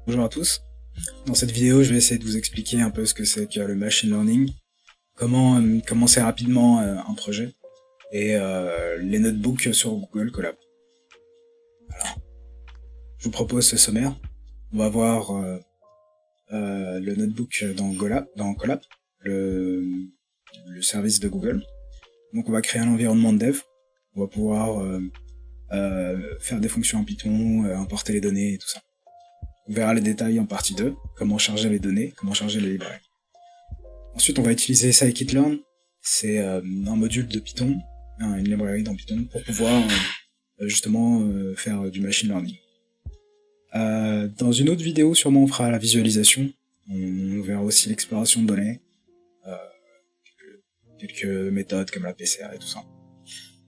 Bonjour à tous. Dans cette vidéo, je vais essayer de vous expliquer un peu ce que c'est que le machine learning, comment commencer rapidement un projet et les notebooks sur Google Colab. Alors, je vous propose ce sommaire. On va voir le notebook dans Colab, le service de Google. Donc on va créer un environnement de dev. On va pouvoir faire des fonctions en Python, importer les données et tout ça. On verra les détails en partie 2, comment charger les données, comment charger les librairies. Ensuite, on va utiliser scikit-learn, c'est un module de Python, une librairie dans Python, pour pouvoir justement faire du machine learning. Dans une autre vidéo, sûrement, on fera la visualisation, on verra aussi l'exploration de données, quelques méthodes comme la PCR et tout ça.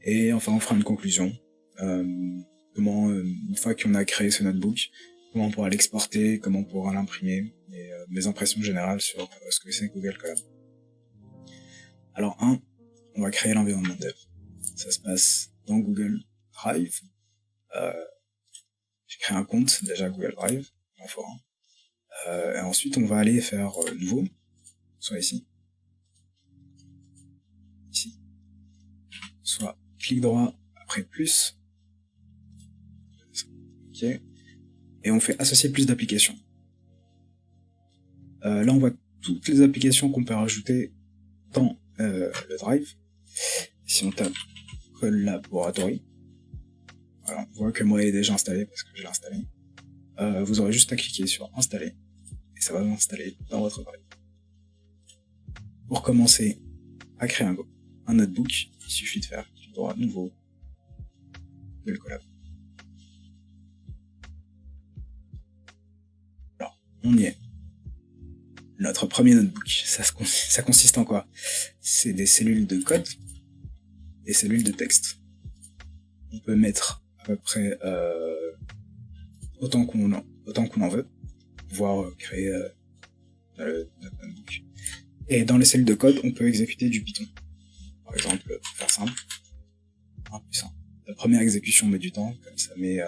Et enfin, on fera une conclusion, comment, une fois qu'on a créé ce notebook, comment on pourra l'exporter, comment on pourra l'imprimer, et mes impressions générales sur ce que c'est Google Colab. Alors on va créer l'environnement dev. Ça se passe dans Google Drive. J'ai créé un compte déjà Google Drive, en forum. Et ensuite on va aller faire nouveau, soit ici, soit clic droit après plus. Ok. Et on fait associer plus d'applications. Là, on voit toutes les applications qu'on peut rajouter dans le Drive. Si on tape Collaboratory, voilà, on voit que moi, il est déjà installé parce que je l'ai installé. Vous aurez juste à cliquer sur Installer et ça va s'installer dans votre Drive. Pour commencer à créer un notebook, il suffit de faire clic droit nouveau, Google Colab. On y est. Notre premier notebook, ça consiste en quoi? C'est des cellules de code, des cellules de texte. On peut mettre à peu près autant qu'on en veut, pouvoir créer notre notebook. Et dans les cellules de code, on peut exécuter du Python. Par exemple, pour faire simple, un plus simple. La première exécution met du temps, comme ça met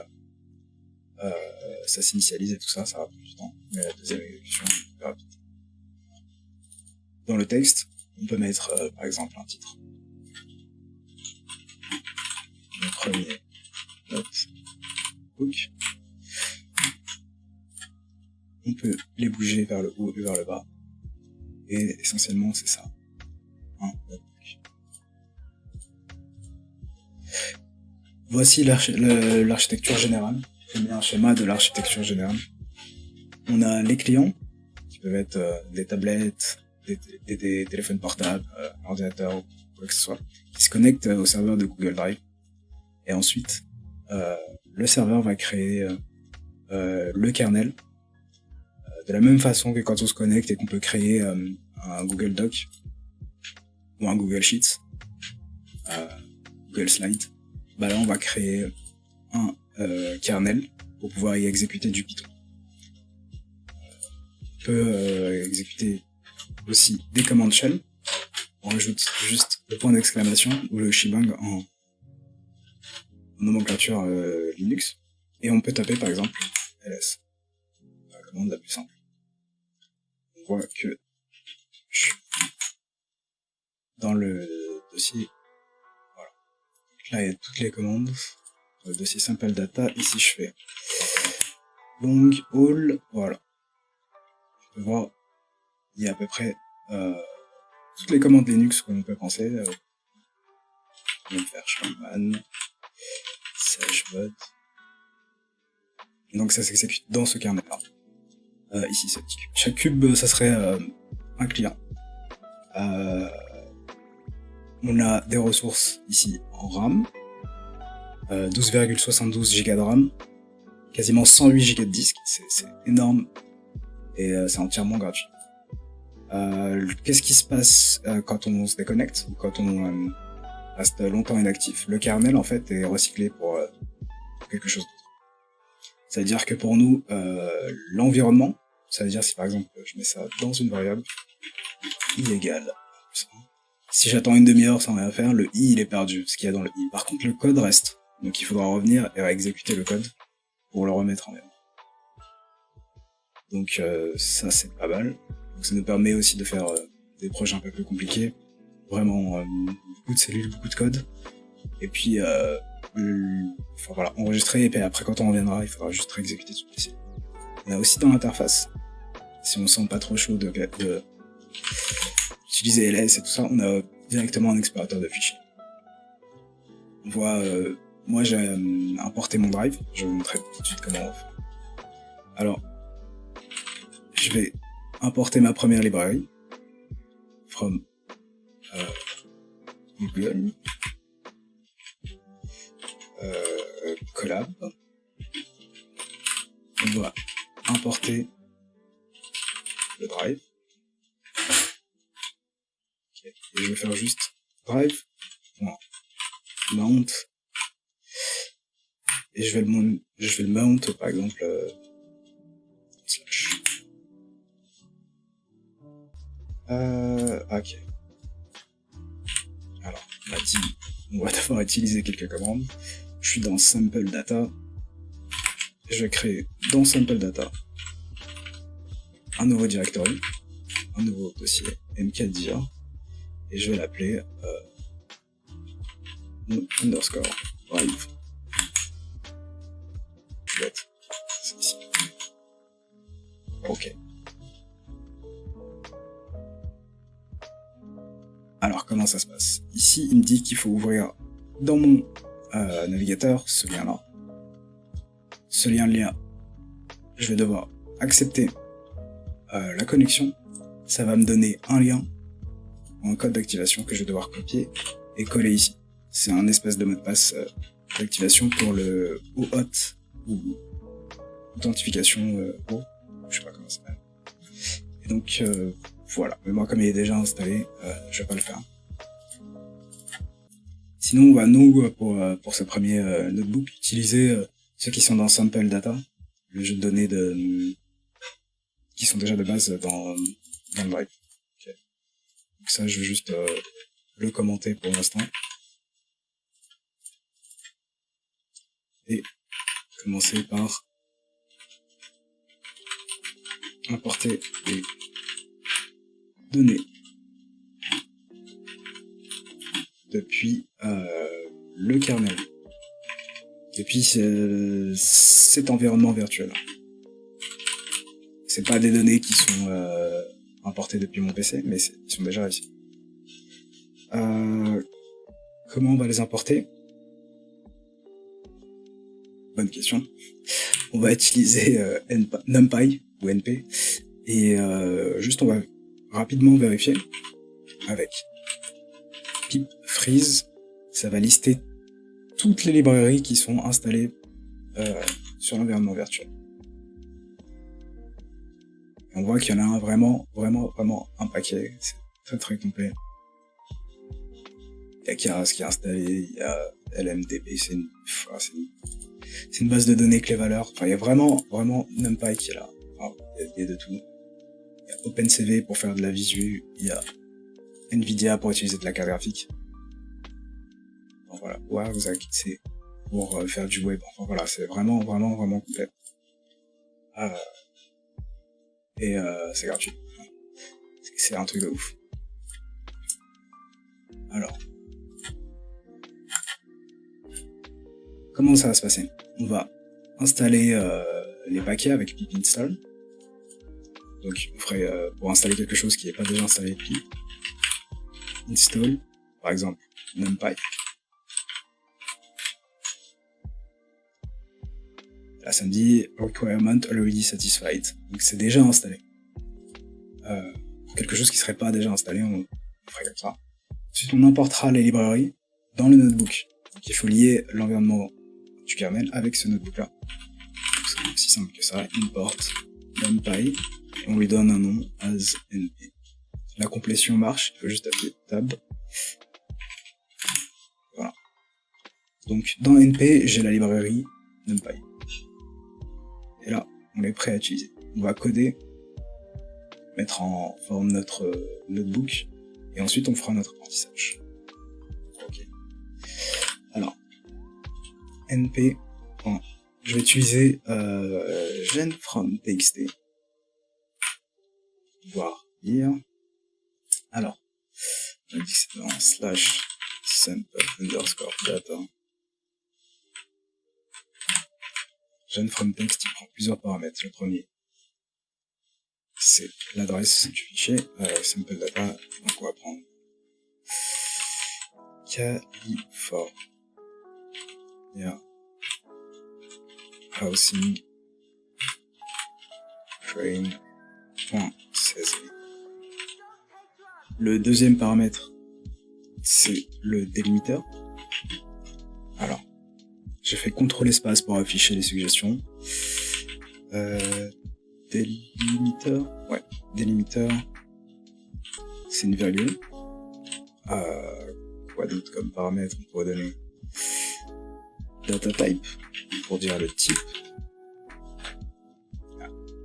ça s'initialise et tout ça, ça va prendre du temps. Mais la deuxième exécution est plus rapide. Dans le texte, on peut mettre par exemple un titre. Le premier notebook. On peut les bouger vers le haut et vers le bas. Et essentiellement, c'est ça. Un notebook. Voici l'architecture générale. J'ai mis un schéma de l'architecture générale. On a les clients, qui peuvent être des tablettes, des téléphones portables, un ordinateur ou quoi que ce soit, qui se connectent au serveur de Google Drive. Et ensuite, le serveur va créer le kernel, de la même façon que quand on se connecte et qu'on peut créer un Google Doc ou un Google Sheets, Google Slide. Bah là, on va créer un kernel pour pouvoir y exécuter du Python. On peut exécuter aussi des commandes shell. On rajoute juste le point d'exclamation ou le shebang en nomenclature Linux. Et on peut taper par exemple ls, la commande la plus simple. On voit que dans le dossier, voilà. Donc là il y a toutes les commandes. Dans le dossier simple data, ici je fais long all, voilà. On peut voir, il y a à peu près toutes les commandes Linux qu'on peut penser. On peut faire shellman, sashbot. Donc ça s'exécute dans ce kernel-là. Ici, ce petit cube. Chaque cube, ça serait un client. On a des ressources ici en RAM, 12,72 Go de RAM, quasiment 108 Go de disque, c'est énorme et c'est entièrement gratuit. Qu'est-ce qui se passe quand on se déconnecte ou quand on reste longtemps inactif? Le kernel en fait est recyclé pour quelque chose d'autre. C'est-à-dire que pour nous, l'environnement, c'est-à-dire si par exemple je mets ça dans une variable, i égale plus 1. Si j'attends une demi-heure sans rien faire, le i il est perdu, ce qu'il y a dans le i. Par contre le code reste, donc il faudra revenir et exécuter le code pour le remettre en mémoire. Donc ça c'est pas mal. Donc ça nous permet aussi de faire des projets un peu plus compliqués. Vraiment beaucoup de cellules, beaucoup de code. Et puis enfin voilà, enregistrer, et puis après quand on reviendra, il faudra juste réexécuter tout le PC. On a aussi dans l'interface, si on sent pas trop chaud d'utiliser LS et tout ça, on a directement un explorateur de fichiers. On voit, moi j'ai importé mon drive, je vais vous montrer tout de suite comment on fait. Alors, je vais importer ma première librairie from Google Colab. On va importer le drive. Okay. Et je vais faire juste drive mount, et je vais le mount par exemple slash. Ok. Alors, on va devoir utiliser quelques commandes. Je suis dans sample data. Je vais créer dans sample data un nouveau directory, un nouveau dossier mkdir, et je vais l'appeler underscore drive. C'est ici. Ok. Alors comment ça se passe? Ici il me dit qu'il faut ouvrir dans mon navigateur ce lien-là. Ce lien, je vais devoir accepter la connexion. Ça va me donner un lien, un code d'activation que je vais devoir copier et coller ici. C'est un espèce de mot de passe d'activation pour le OAuth ou authentification je sais pas comment ça s'appelle. Et donc voilà, mais moi comme il est déjà installé, je vais pas le faire. Sinon on va nous pour ce premier notebook utiliser ceux qui sont dans sample data, le jeu de données qui sont déjà de base dans le drive. Okay. Donc ça je vais juste le commenter pour l'instant. Et commencer par importer les données depuis le kernel, depuis cet environnement virtuel. C'est pas des données qui sont importées depuis mon PC, mais ils sont déjà ici. Comment on va les importer? Bonne question. On va utiliser NumPy ou NP, et juste on va rapidement vérifier avec pip freeze. Ça va lister toutes les librairies qui sont installées sur l'environnement virtuel. Et on voit qu'il y en a vraiment un paquet. C'est très très complet. Il y a Keras qui est installé, il y a LMDB, c'est une base de données clé-valeur. Enfin, il y a vraiment NumPy qui est là. Enfin, il y a de tout. Il y a OpenCV pour faire de la visu, il y a NVIDIA pour utiliser de la carte graphique. Enfin, voilà, Warzak, c'est pour faire du web. Enfin voilà, c'est vraiment complet. Et c'est gratuit. C'est un truc de ouf. Alors, comment ça va se passer? On va installer les paquets avec pip install. Donc on ferait pour installer quelque chose qui n'est pas déjà installé, pip install, par exemple NumPy. Là ça me dit requirement already satisfied, donc c'est déjà installé. Pour quelque chose qui serait pas déjà installé, on ferait comme ça. Ensuite on importera les librairies dans le notebook. Donc il faut lier l'environnement du kernel avec ce notebook là. C'est aussi simple que ça, import NumPy, et on lui donne un nom as np. La complétion marche, il faut juste appuyer tab. Voilà. Donc dans np, j'ai la librairie NumPy. Et là, on est prêt à utiliser. On va coder, mettre en forme notre notebook, et ensuite on fera notre apprentissage. Ok. Alors, np. Je vais utiliser gen from txt. pouvoir lire. Alors, on dit que c'est dans slash sample underscore data. Gen from text, il prend plusieurs paramètres. Le premier, c'est l'adresse du fichier, sample data, donc on va prendre California housing train.csv. Le deuxième paramètre, c'est le délimiteur. Alors, j'ai fait CTRL espace pour afficher les suggestions. Délimiteur, ouais, délimiteur, c'est une virgule. Quoi d'autre comme paramètre on pourrait donner? Data type, pour dire le type.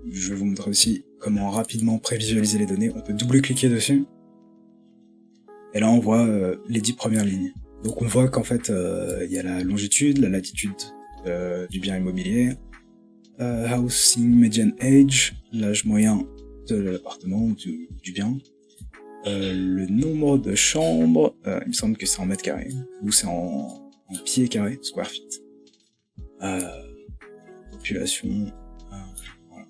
Je vais vous montrer aussi comment rapidement prévisualiser les données. On peut double-cliquer dessus. Et là, on voit les 10 premières lignes. Donc on voit qu'en fait, il y a la longitude, la latitude du bien immobilier, housing median age, l'âge moyen de l'appartement ou du bien, le nombre de chambres, il me semble que c'est en mètres carrés, ou c'est en pieds carrés, square feet, population, voilà.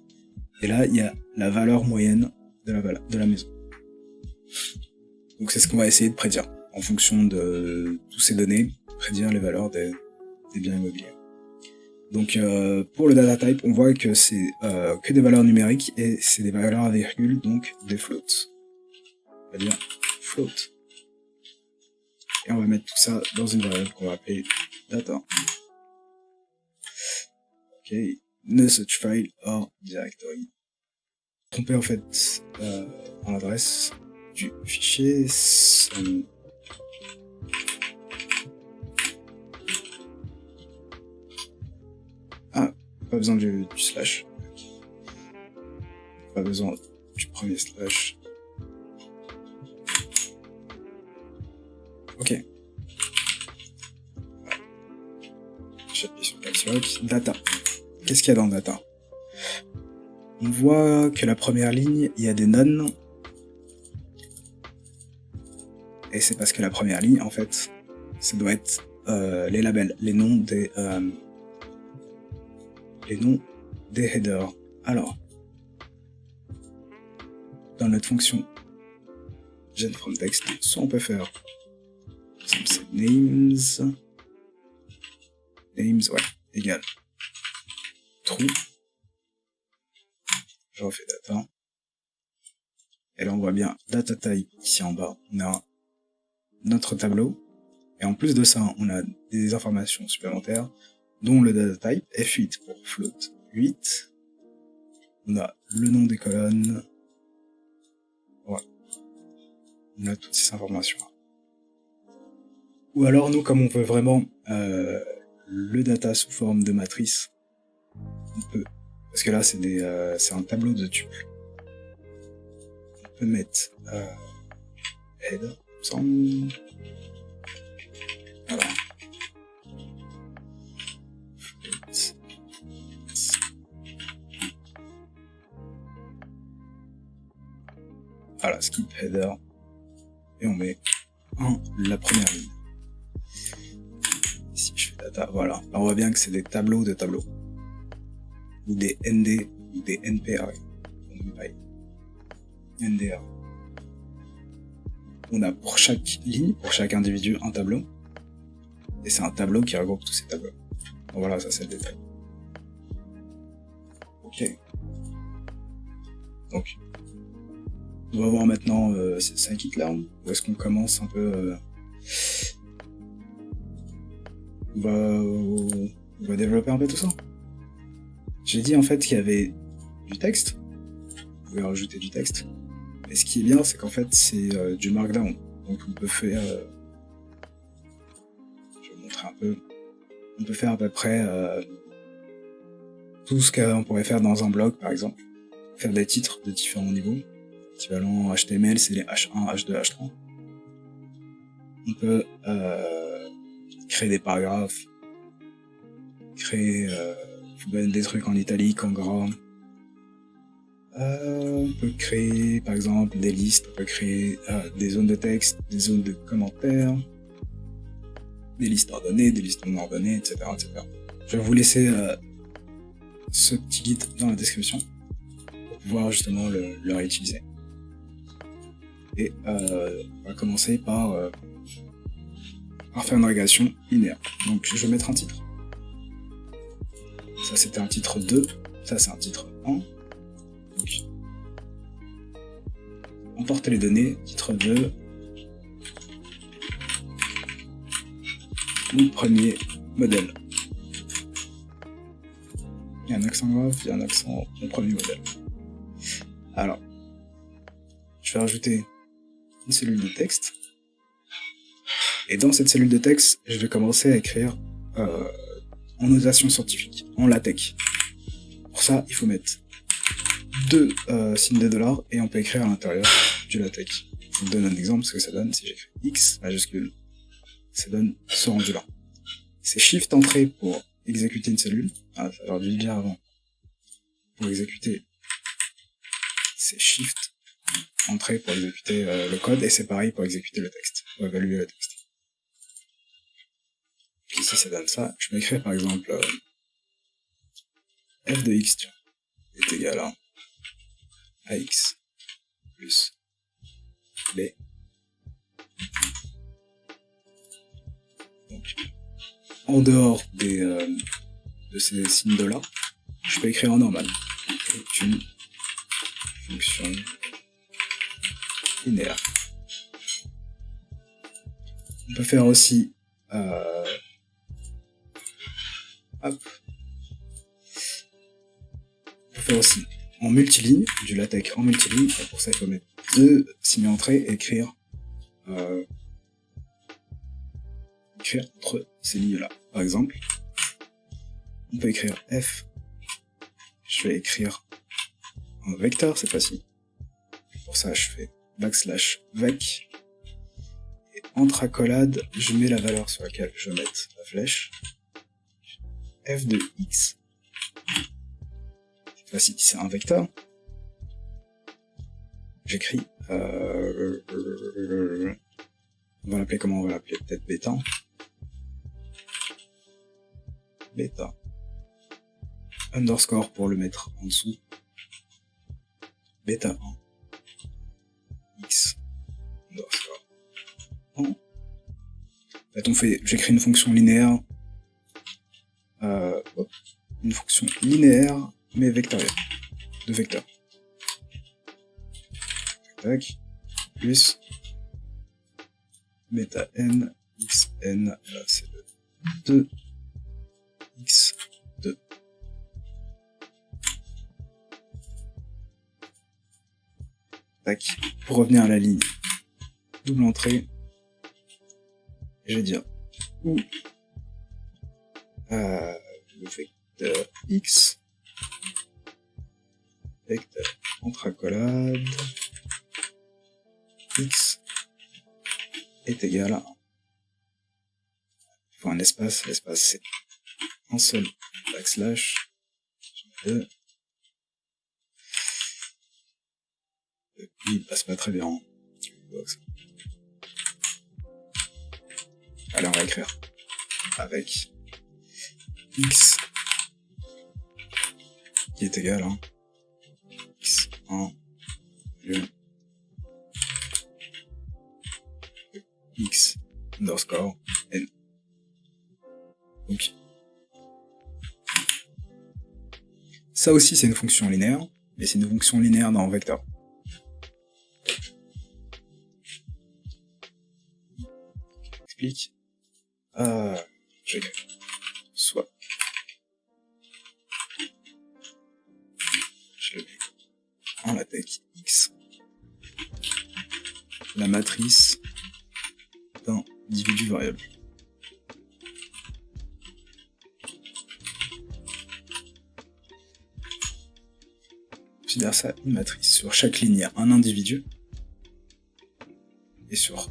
Et là, il y a la valeur moyenne de la maison. Donc c'est ce qu'on va essayer de prédire. En fonction de toutes ces données, prédire les valeurs des biens immobiliers. Donc pour le data type, on voit que c'est que des valeurs numériques et c'est des valeurs à virgule, donc des floats. On va dire float. Et on va mettre tout ça dans une variable qu'on va appeler data. Ok, no such file or directory. Tromper en fait en l'adresse du fichier. Pas besoin du slash. Pas besoin du premier slash. Ok. J'appuie sur Caps Lock. Data. Qu'est-ce qu'il y a dans data? On voit que la première ligne, il y a des none. Et c'est parce que la première ligne, en fait, ça doit être les labels, les noms des headers. Alors, dans notre fonction gen from text, soit on peut faire names, ouais, égal true. Je refais data. Et là, on voit bien data type ici en bas. On a notre tableau. Et en plus de ça, on a des informations supplémentaires, dont le data type F8 pour float 8. On a le nom des colonnes. Voilà. On a toutes ces informations. Ou alors, nous, comme on veut vraiment le data sous forme de matrice, on peut, parce que là, c'est un tableau de tuples. On peut mettre head, ensemble. Voilà. Voilà, skip header. Et on met la première ligne. Ici, je fais data, voilà. Là, on voit bien que c'est des tableaux de tableaux. Ou des ND, ou des NPA. NDA. On a pour chaque ligne, pour chaque individu, un tableau. Et c'est un tableau qui regroupe tous ces tableaux. Donc voilà, ça c'est le détail. Ok. Donc, on va voir maintenant scikit-learn. Où est-ce qu'on commence un peu on va développer un peu tout ça. J'ai dit en fait qu'il y avait du texte. Vous pouvez rajouter du texte. Et ce qui est bien, c'est qu'en fait, c'est du markdown. Donc on peut faire... je vais vous montrer un peu. On peut faire à peu près tout ce qu'on pourrait faire dans un blog, par exemple. Faire des titres de différents niveaux. Équivalent HTML, c'est les H1, H2, H3. On peut créer des paragraphes, créer des trucs en italique, en gras, On peut créer par exemple des listes, on peut créer des zones de texte, des zones de commentaires, des listes ordonnées, des listes non ordonnées, etc., etc. Je vais vous laisser ce petit guide dans la description pour pouvoir justement le réutiliser. Et on va commencer par faire une régression linéaire. Donc je vais mettre un titre. Ça c'était un titre 2, ça c'est un titre 1. Donc, emporter les données, titre 2, mon premier modèle. Il y a un accent grave, il y a un accent, mon premier modèle. Alors, je vais rajouter une cellule de texte. Et dans cette cellule de texte, je vais commencer à écrire en notation scientifique, en LaTeX. Pour ça, il faut mettre deux signes de dollars et on peut écrire à l'intérieur du LaTeX. Je vous donne un exemple, ce que ça donne. Si j'écris X majuscule, ça donne ce rendu-là. C'est Shift entrée pour exécuter une cellule. Ah, j'aurais dû le dire avant. Pour exécuter, c'est Shift entrée pour exécuter le code et c'est pareil pour exécuter le texte, pour évaluer le texte. Puis ici, ça donne ça. Je peux écrire par exemple f de x est égal à ax plus b. Donc, en dehors de ces signes de là, je peux écrire en normal. C'est une fonction linéaire. On peut faire aussi en multiligne, du LaTeX en multiligne, et pour ça il faut mettre deux signes entrées et écrire entre ces lignes-là. Par exemple, on peut écrire F, je vais écrire un vecteur cette fois-ci. Pour ça je fais \vec, et entre accolades, je mets la valeur sur laquelle je vais mettre la flèche, f de x. Cette fois-ci, c'est un vecteur. J'écris, on va l'appeler comment? On va l'appeler peut-être bêta. Bêta. Underscore pour le mettre en dessous. Bêta 1. X. Underscore 1. En fait, j'écris une fonction linéaire. Une fonction linéaire mais vectorielle, de vecteur. Tac, plus bêta n, xn, là c'est le 2, x2. Tac, pour revenir à la ligne, double entrée, je vais dire où le vecteur x, vecteur entre accolades, x est égal à 1. Il faut un espace, l'espace c'est un seul backslash, 2. Et puis il passe pas très bien. Allez, on va écrire avec x qui est égal à x1 lieu x underscore n. Donc, ça aussi c'est une fonction linéaire, mais c'est une fonction linéaire dans un vecteur. J'explique. Je vais soit je le mets en LaTeX x, la matrice d'un individu variable. Considère ça une matrice. Sur chaque ligne, il y a un individu. Et sur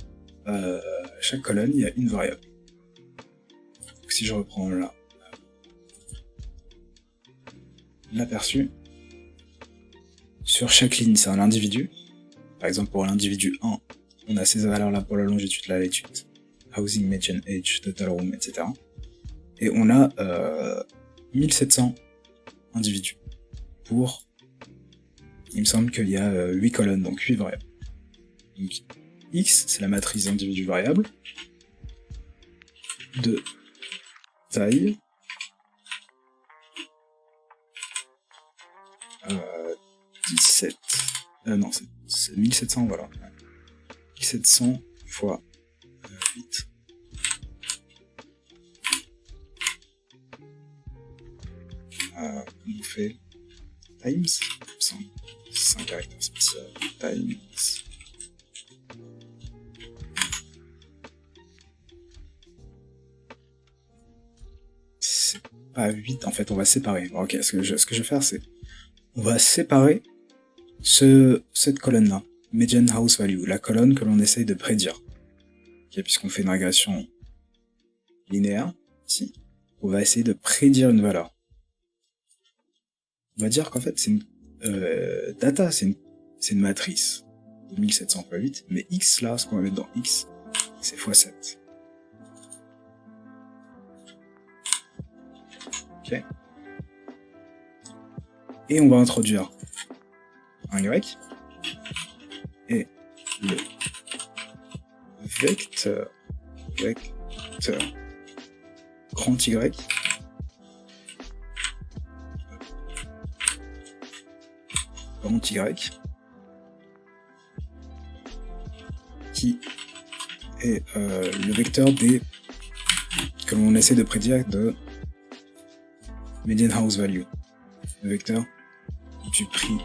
chaque colonne, il y a une variable. Donc, si je reprends là l'aperçu, sur chaque ligne, c'est un individu. Par exemple, pour l'individu 1, on a ces valeurs-là pour la longitude, la latitude, housing, median age, total room, etc. Et on a 1700 individus pour, il me semble qu'il y a 8 colonnes, donc 8 variables. Donc X, c'est la matrice d'individus variables, de taille, 17, non, c'est 1700, voilà. 1700 fois 8. On fait times, 5 caractères spéciaux, times. C'est pas 8, en fait, on va séparer. Ok, ce que je vais faire, c'est on va séparer cette colonne-là, median house value, la colonne que l'on essaye de prédire. Okay, puisqu'on fait une régression linéaire, ici, on va essayer de prédire une valeur. On va dire qu'en fait, c'est une data, c'est une matrice de 1700 x 8, mais x là, ce qu'on va mettre dans x, c'est x7. Ok. Et on va introduire un y et le vecteur grand y grand y qui est le vecteur que l'on essaie de prédire de median house value, le vecteur du prix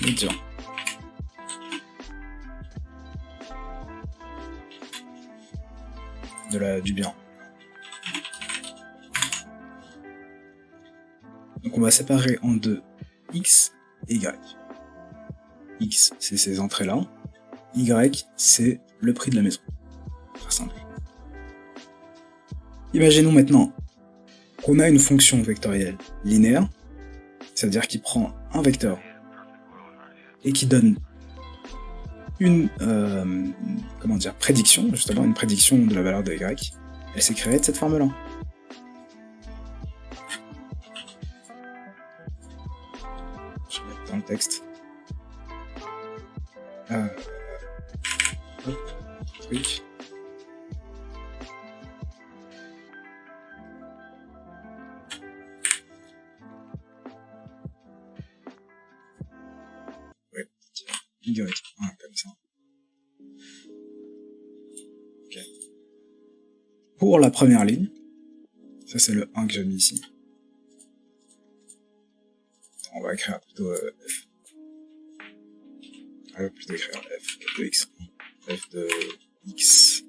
médian. Du bien. Donc on va séparer en deux x et y. X, c'est ces entrées-là. Y, c'est le prix de la maison. Très simple. Imaginons maintenant qu'on a une fonction vectorielle linéaire, c'est-à-dire qui prend un vecteur et qui donne une prédiction, justement une prédiction de la valeur de y. Elle s'est créée de cette forme-là. Je vais mettre dans le texte. Truc. Ouais, y, comme ça. Ok. Pour la première ligne, ça c'est le 1 que j'ai mis ici. On va écrire plutôt f. On va plutôt écrire f de x. F de x.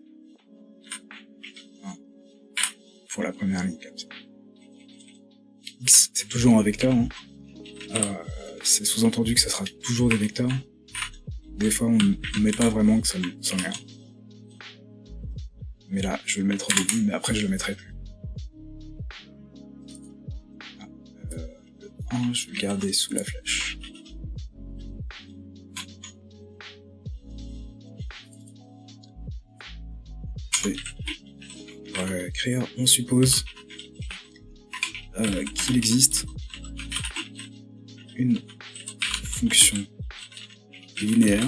1. Pour la première ligne comme ça. X, c'est toujours un vecteur. Hein. C'est sous-entendu que ça sera toujours des vecteurs. Des fois, on ne met pas vraiment que ça s'en vient. Mais là, je vais le mettre au début, mais après, je le mettrai plus. Le 1, je vais le garder sous la flèche. On va écrire, on suppose qu'il existe une fonction linéaire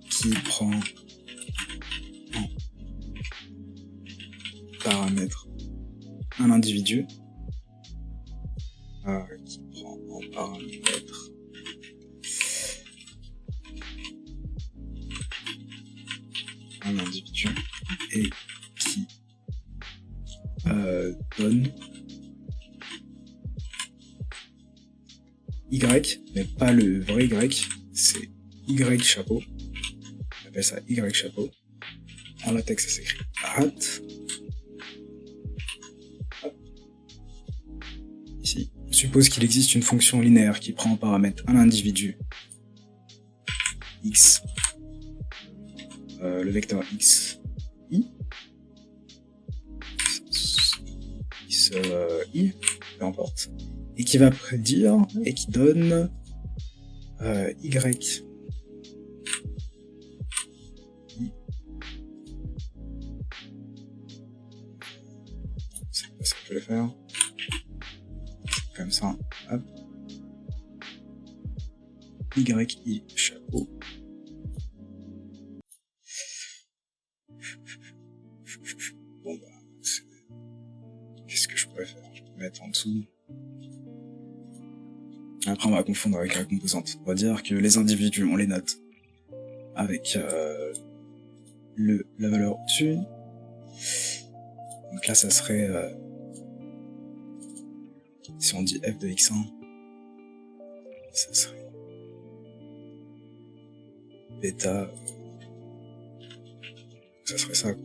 qui prend en paramètre un individu qui prend en paramètre un individu et qui donne Y, mais pas le vrai Y, c'est Y chapeau. On appelle ça Y chapeau. En latex, ça s'écrit hat. Ici, on suppose qu'il existe une fonction linéaire qui prend en paramètre un individu X, le vecteur X, I, I, peu importe, et qui va prédire, et qui donne Y. C'est pas ça que je vais faire. Comme ça, hop. Y, chapeau. Bon bah, qu'est-ce que je pourrais faire? Je peux mettre en dessous. Après on va confondre avec la composante. On va dire que les individus, on les note avec la valeur au-dessus. Donc là ça serait si on dit f de x1, ça serait bêta, ça serait ça quoi.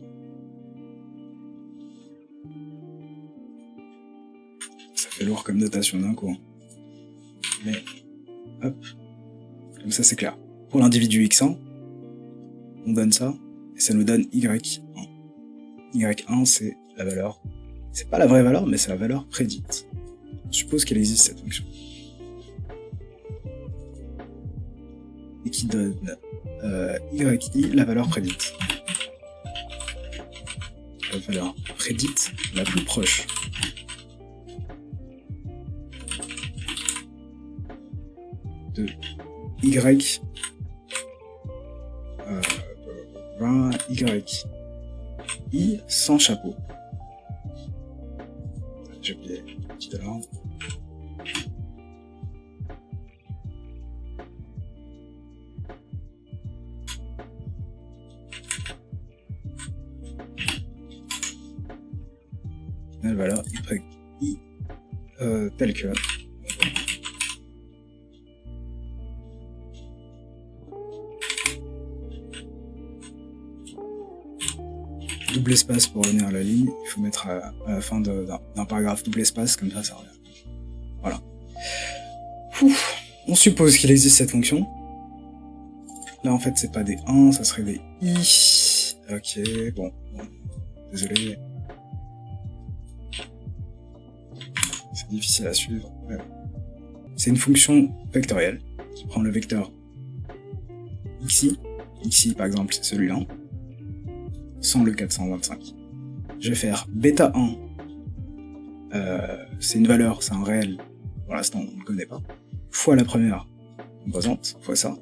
Ça fait lourd comme notation d'un coup. Mais hop, comme ça c'est clair. Pour l'individu x1, on donne ça, et ça nous donne y1. y1 c'est la valeur, c'est pas la vraie valeur, mais c'est la valeur prédite. On suppose qu'elle existe cette fonction. Et qui donne yi, la valeur prédite. La valeur prédite la plus proche. De y, i sans chapeau. J'ai oublié le petit dollar. Et voilà, i tel que double espace pour revenir à la ligne, il faut mettre à la fin d'un paragraphe double espace, comme ça revient. Voilà. On suppose qu'il existe cette fonction. Là en fait c'est pas des 1, ça serait des i. Ok, bon. Désolé. C'est difficile à suivre. Ouais. C'est une fonction vectorielle qui prend le vecteur xi. Xi par exemple c'est celui-là. Sans le 425. Je vais faire bêta 1, c'est une valeur, c'est un réel, pour l'instant on ne connaît pas, fois la première composante, fois ça,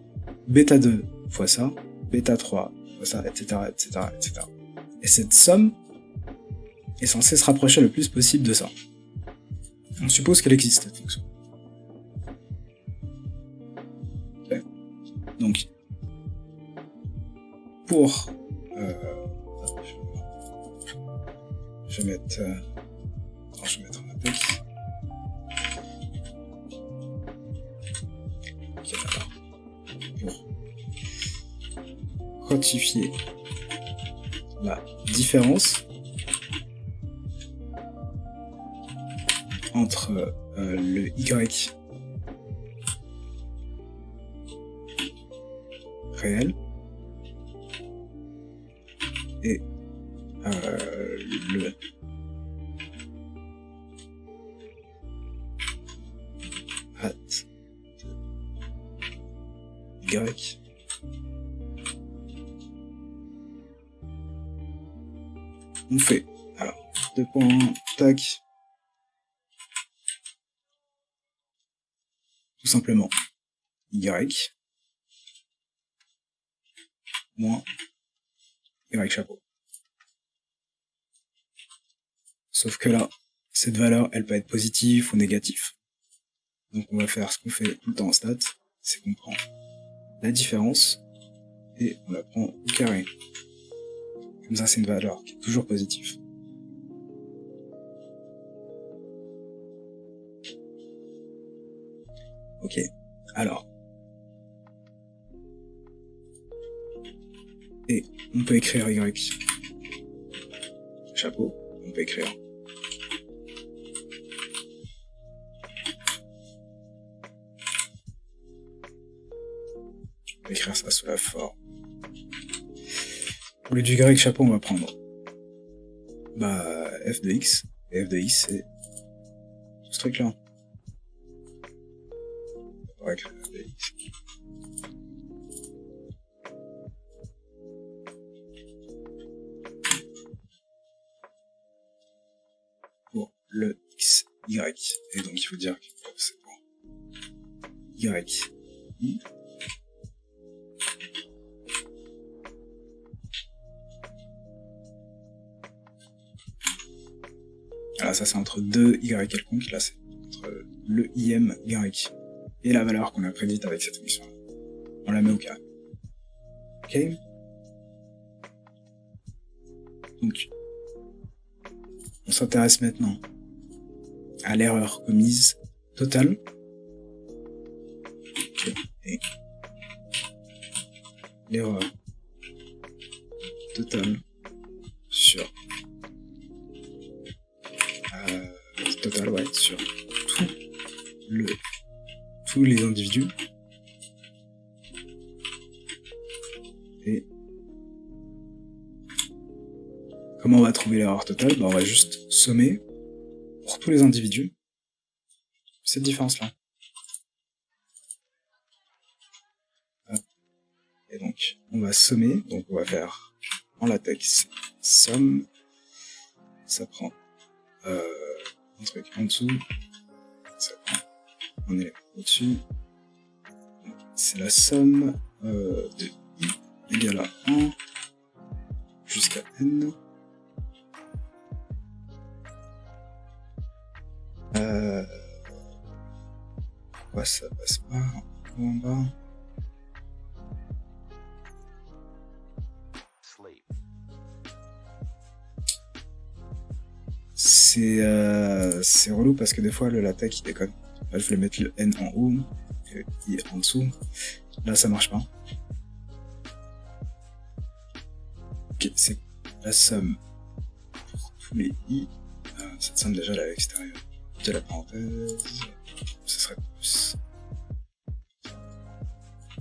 bêta 2 fois ça, bêta 3 fois ça, etc., etc., etc. Et cette somme est censée se rapprocher le plus possible de ça. On suppose qu'elle existe, cette fonction. Okay. Donc, pour je vais mettre je vais mettre un index. Ok, alors, pour quantifier la différence entre le y réel et le hat de y. On fait, alors, 2 points, tac, tout simplement y moins y chapeau. Sauf que là, cette valeur, elle peut être positive ou négative. Donc on va faire ce qu'on fait tout le temps en stats, c'est qu'on prend la différence et on la prend au carré. Comme ça, c'est une valeur qui est toujours positive. Ok, alors. Et on peut écrire y chapeau, on peut écrire écrire ça sous la forme. Pour le du y chapeau, on va prendre f de x, et f de x c'est tout ce truc-là. On va créer un APX. Pour le X, Y. Et donc il faut dire que c'est pour Y, I. Voilà, ça c'est entre deux Y quelconques, là c'est entre le IM Y et la valeur qu'on a prédite avec cette fonction. On la met au carré. Ok. Donc, on s'intéresse maintenant à l'erreur commise totale. Okay. Et l'erreur totale sur sur tous les individus. Et comment on va trouver l'erreur totale? On va juste sommer pour tous les individus cette différence-là. Et donc, on va sommer, donc on va faire en latex somme, ça prend un truc en dessous, ça prend un élément au-dessus, c'est la somme de i égale à 1 jusqu'à n. Pourquoi ça passe pas en bas? C'est relou parce que des fois le latex il déconne. Là je voulais mettre le n en haut, le i en dessous. Là ça marche pas. Ok, c'est la somme pour tous les i. Cette somme déjà là à l'extérieur de la parenthèse. Ce serait plus.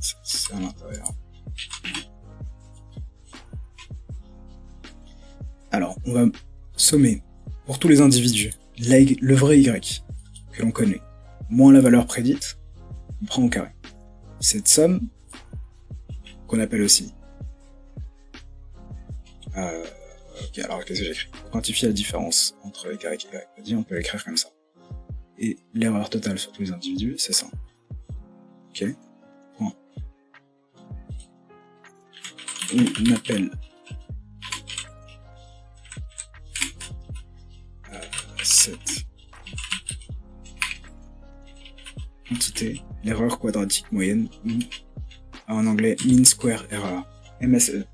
C'est à l'intérieur. Alors on va sommer pour tous les individus, le vrai Y, que l'on connaît, moins la valeur prédite, on prend au carré. Cette somme, qu'on appelle aussi... ok, alors qu'est-ce que j'écris? Pour quantifier la différence entre Y et Y, on peut l'écrire comme ça. Et l'erreur totale sur tous les individus, c'est ça. Ok. Point. On appelle... cette quantité, l'erreur quadratique moyenne, ou en anglais mean square error, MSE.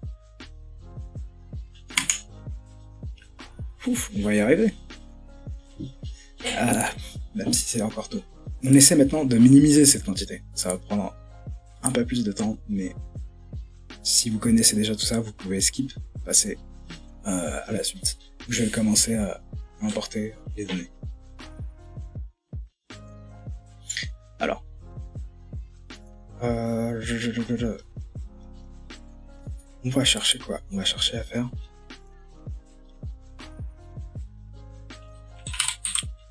Ouf, on va y arriver. Même si c'est encore tôt. On essaie maintenant de minimiser cette quantité. Ça va prendre un peu plus de temps, mais si vous connaissez déjà tout ça, vous pouvez skip, passer à la suite. Je vais commencer à importer les données. Alors, on va chercher quoi? On va chercher à faire.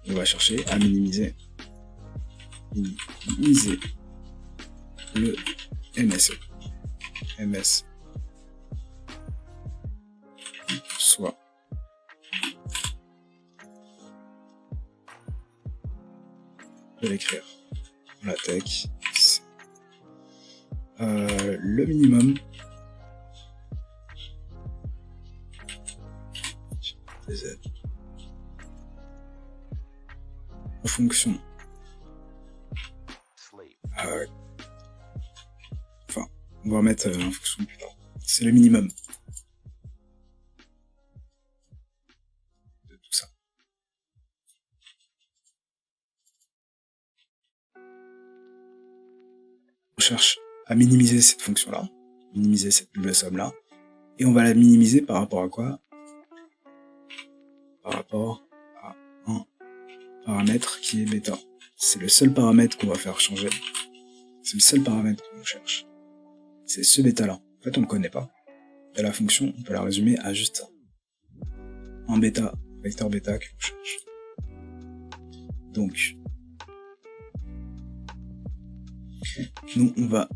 On va chercher à minimiser le MSE. MS soit de l'écrire en latex, le minimum en fonction enfin on va remettre en fonction plus tard, c'est le minimum de tout ça. On cherche à minimiser cette fonction-là, minimiser cette double somme-là, et on va la minimiser par rapport à quoi? Par rapport à un paramètre qui est bêta. C'est le seul paramètre qu'on va faire changer. C'est le seul paramètre qu'on cherche. C'est ce bêta-là. En fait, on ne le connaît pas. Et la fonction, on peut la résumer à juste ça. Un bêta, vecteur bêta que l'on cherche. Donc, nous, on va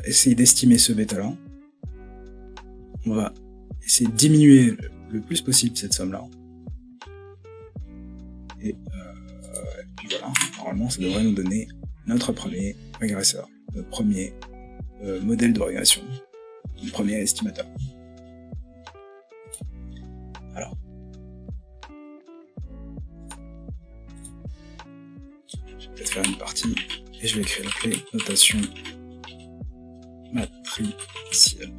essayer d'estimer ce bêta-là. On va essayer de diminuer le plus possible cette somme-là. Et puis voilà, normalement, ça devrait nous donner notre premier régresseur, notre premier modèle de régression, notre premier estimateur. Alors, je vais peut-être faire une partie et je vais écrire la clé notation matricielle.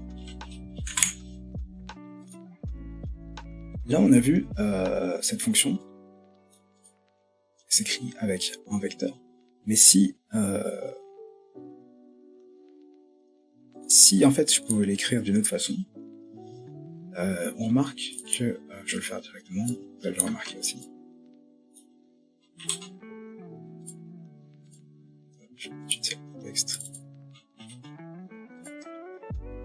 Là, on a vu cette fonction s'écrit avec un vecteur. Mais si en fait je pouvais l'écrire d'une autre façon, on remarque que je vais le faire directement, vous allez le remarquer aussi. Je vais utiliser le texte.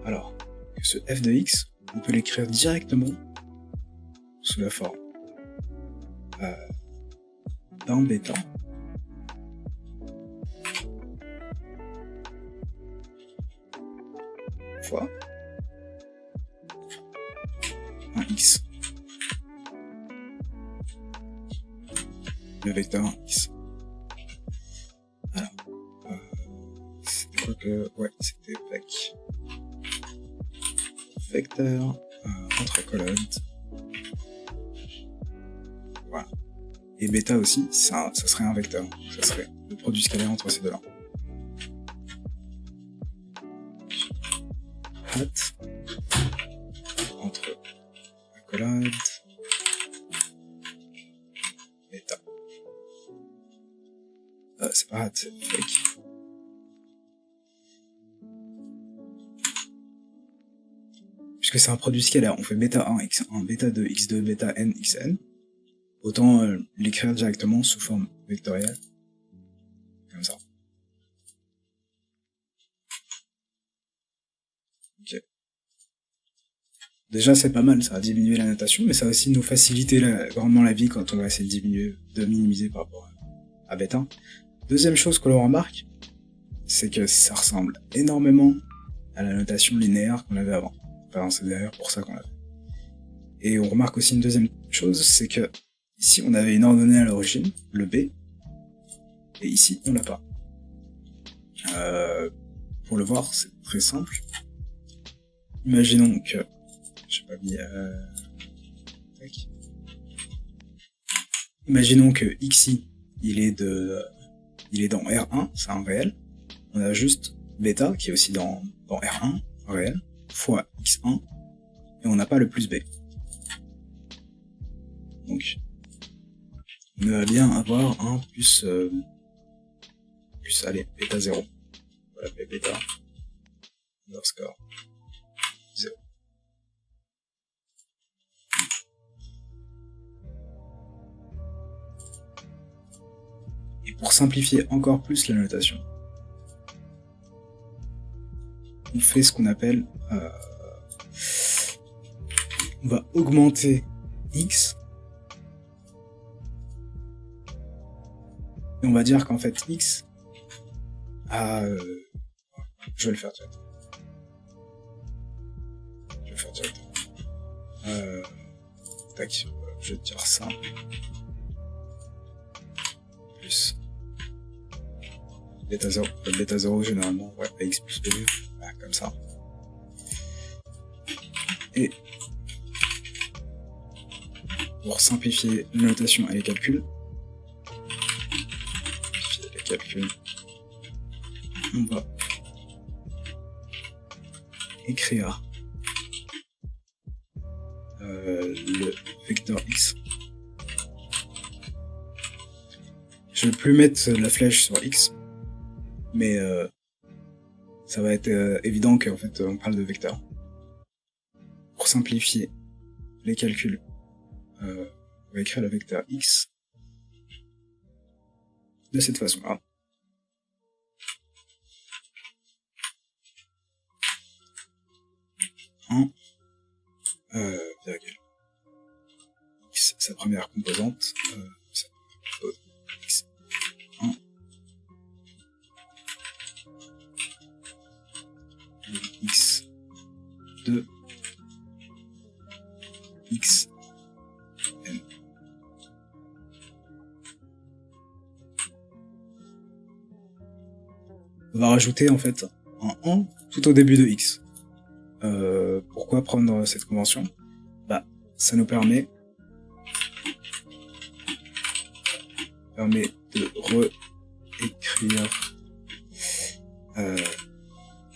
Alors, que ce f de x, on peut l'écrire directement sous la forme d'un bêta fois un x. Le vecteur x. Alors, c'était quoi que... Ouais, c'était vecteur entre colonnes. Voilà. Et bêta aussi, ça serait un vecteur. Ça serait le produit scalaire entre ces deux-là. Hat entre accolade bêta. C'est pas hat, c'est fake. Puisque c'est un produit scalaire, on fait bêta 1, x1, bêta 2, x2, bêta n, xn. Autant l'écrire directement sous forme vectorielle. Comme ça. Ok. Déjà, c'est pas mal, ça va diminuer la notation, mais ça va aussi nous faciliter grandement la vie quand on va essayer de minimiser par rapport à bêta. Deuxième chose que l'on remarque, c'est que ça ressemble énormément à la notation linéaire qu'on avait avant. Enfin, c'est d'ailleurs pour ça qu'on l'a fait. Et on remarque aussi une deuxième chose, c'est que ici on avait une ordonnée à l'origine, le B, et ici on l'a pas. Pour le voir, c'est très simple. Imaginons que... J'ai pas mis... Imaginons que xi, il est dans R1, c'est un réel. On a juste bêta, qui est aussi dans R1, un réel, fois x1, et on n'a pas le plus b. Donc, on va bien avoir un plus allez, bêta 0. On va l'appeler bêta underscore 0. Et pour simplifier encore plus la notation, on fait ce qu'on appelle... on va augmenter x, et on va dire qu'en fait x a... je vais le faire directement. Tac, je vais dire ça. Plus bêta 0. Le bêta 0 généralement, ouais, x plus b, voilà, comme ça. Et pour simplifier la notation et les calculs, on va écrire le vecteur x. Je vais plus mettre la flèche sur x, mais ça va être évident qu'en fait on parle de vecteur. Pour simplifier les calculs, on va écrire le vecteur x de cette façon-là. Virgule. X, sa première composante, de x n. On va rajouter en fait un 1 tout au début de x. Pourquoi prendre cette convention? Bah, ça nous permet de réécrire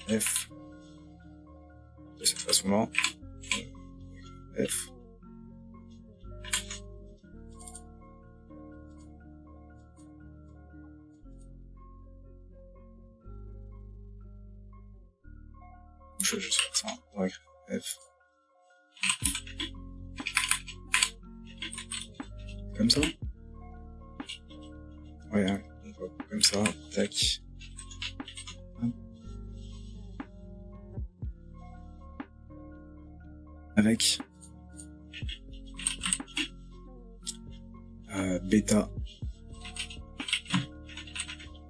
f de cette façon-là. F je vais juste faire ça, on va écrire F comme ça. Ouais, comme ça, tac. Avec bêta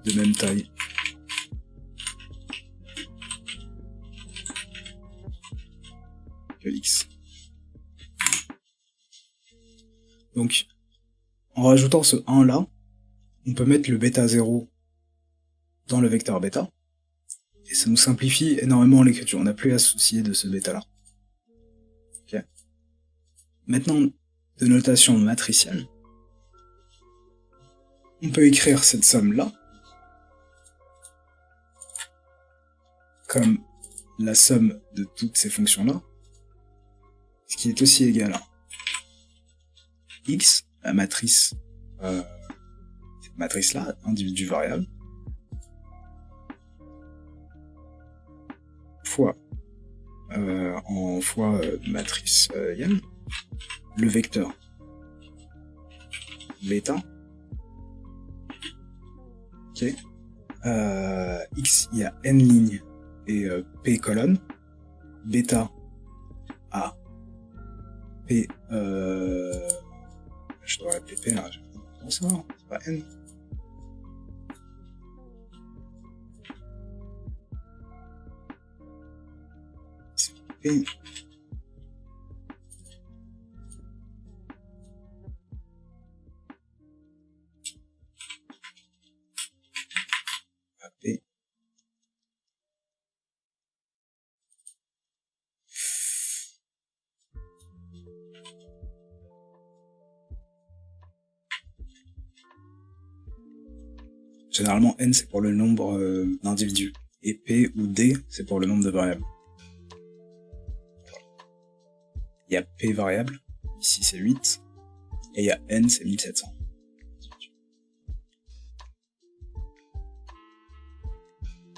de même taille que x. Donc, en rajoutant ce 1 là, on peut mettre le bêta 0 dans le vecteur bêta, et ça nous simplifie énormément l'écriture. On n'a plus à se soucier de ce bêta là. Okay. Maintenant, de notation matricielle, on peut écrire cette somme là comme la somme de toutes ces fonctions là, ce qui est aussi égal à x, la matrice là, individu variable, fois matrice yen, le vecteur bêta, ok, x, il y a n lignes et p colonnes, bêta a p, je dois l'appeler p là, comment ça, c'est pas n. C'est p. P. Généralement, n c'est pour le nombre d'individus, et p ou d c'est pour le nombre de variables. Il y a p variable, ici c'est 8, et il y a n c'est 1700.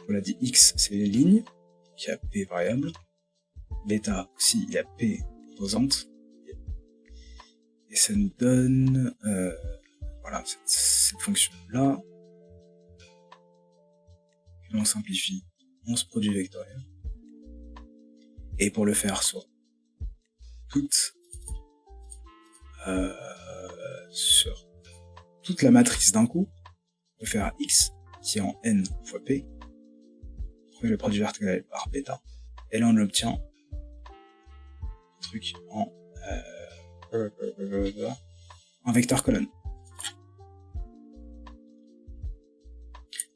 On l'a dit, x c'est les lignes, il y a p variable, bêta aussi il y a p composante, et ça nous donne voilà, cette fonction-là. On simplifie, on se produit vectoriel. Et pour le faire sur toute la matrice d'un coup, on peut faire x qui est en n fois p, on fait le produit vectoriel par bêta, et là on obtient un truc en vecteur colonne.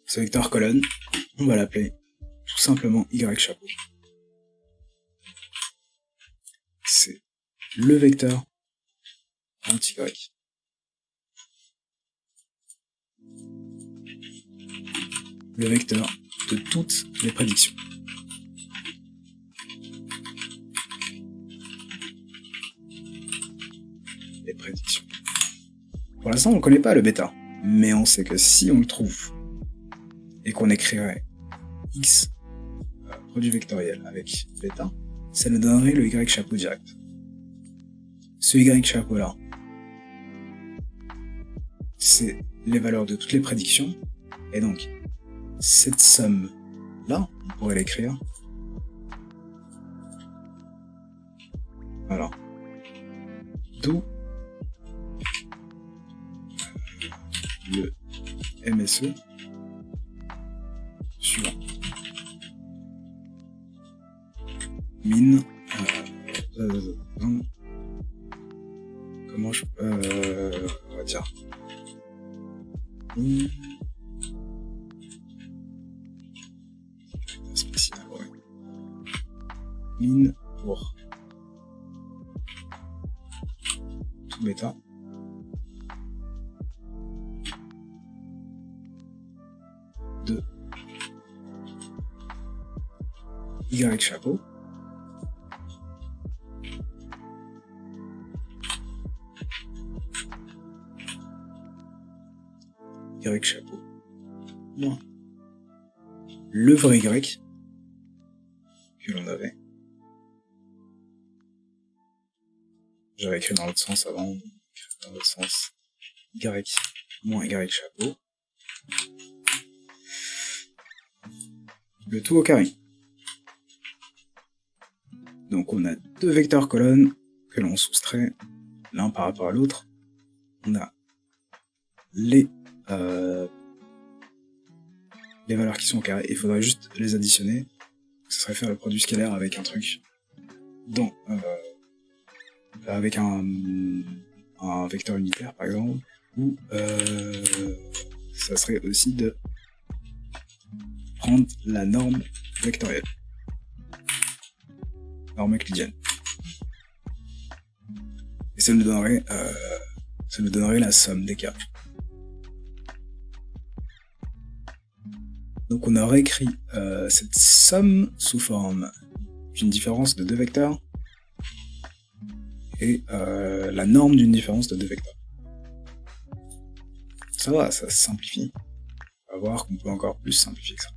Ce vecteur colonne, on va l'appeler tout simplement y chapeau. C'est le vecteur anti-y. Le vecteur de toutes les prédictions. Les prédictions. Pour l'instant, on ne connaît pas le bêta, mais on sait que si on le trouve et qu'on écrirait x produit vectoriel avec bêta, ça nous donnerait le y chapeau direct. Ce y chapeau là, c'est les valeurs de toutes les prédictions, et donc cette somme là, on pourrait l'écrire voilà, d'où le MSE suivant. Min on va dire spécial, ouais. Min pour tout bêta. De Y chapeau. Y chapeau. Moins le vrai Y que l'on avait. J'avais écrit dans l'autre sens avant. Dans l'autre sens. Y moins Y chapeau. Le tout au carré. Donc on a deux vecteurs colonnes que l'on soustrait l'un par rapport à l'autre. On a les valeurs qui sont au carré. Il faudrait juste les additionner. Ce serait faire le produit scalaire avec un truc dans avec un vecteur unitaire par exemple, ou ça serait aussi de prendre la norme vectorielle, norme euclidienne, et ça nous donnerait la somme des cas. Donc on aurait écrit cette somme sous forme d'une différence de deux vecteurs et la norme d'une différence de deux vecteurs. Ça va, ça se simplifie. On va voir qu'on peut encore plus simplifier que ça.